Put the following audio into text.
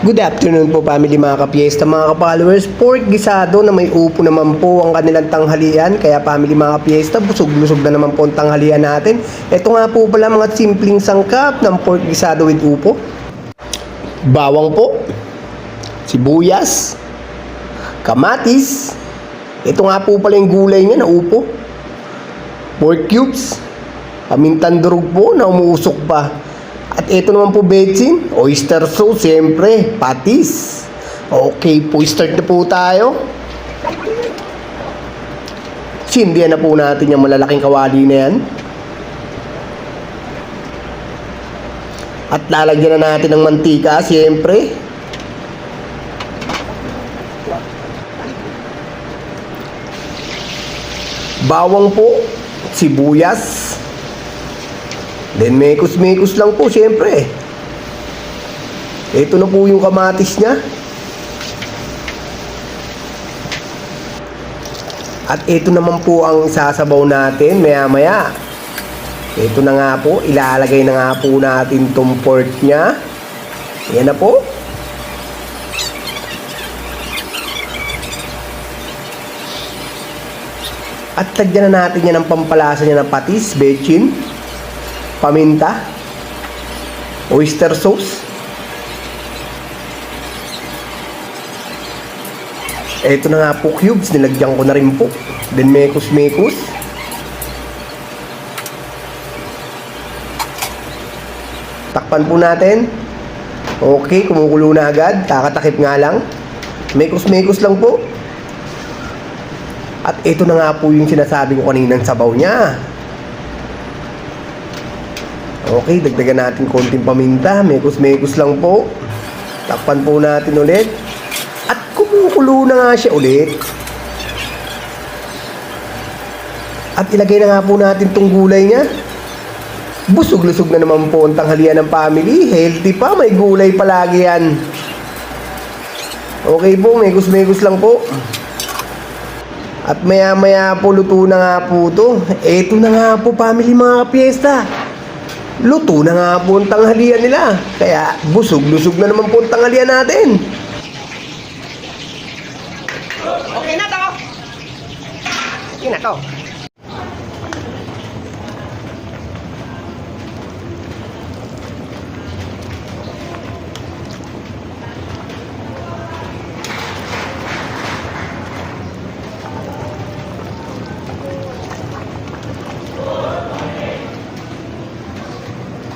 Good afternoon po family mga kapiesta, mga ka-followers. Pork gisado na may upo naman po ang kanilang tanghalian. Kaya family mga kapiesta, busog-lusog na naman po ang tanghalian natin. Ito nga po pala mga simpleng sangkap ng pork gisado with upo. Bawang po, sibuyas, kamatis. Ito nga po pala yung gulay niya na upo. Pork cubes, pamintang durog po na umuusok pa. At ito naman po betsin, oyster sauce, siyempre, patis. Okay po, start na po tayo. Sindihan na po natin yung malalaking kawali na yan. At lalagyan na natin ng mantika, siyempre. Bawang po, sibuyas. Then mekos-mekos lang po siyempre. Ito na po yung kamatis niya. At ito naman po ang sasabaw natin maya-maya. Ito na nga po, ilalagay na nga po natin tong pork niya. Yan na po. At lagyan na natin yan ng pampalasa niya ng patis, betsin, paminta, oyster sauce. Ito na nga po cubes, nilagyan ko na rin po. Then mekos-mekos. Takpan po natin. Okay, kumukulo na agad. Kakatakip nga lang. Mekos-mekos lang po. At ito na nga po yung sinasabi ko kaninang sabaw niya. Okay, dagdagan natin konting paminta. Mekos-mekos lang po. Takpan po natin ulit. At kumukulo na nga siya ulit. At ilagay na nga po natin tong gulay niya. Busog-lusog na naman po ang tanghalian ng family. Healthy pa, may gulay palagi yan. Okay po, mekos-mekos lang po. At maya-maya po, luto na nga po to. Eto na nga po family mga kapiesta. Luto na nga po ang tanghalian nila. Kaya busog-lusog na naman po ang tanghalian natin. Okay na to. Okay na to.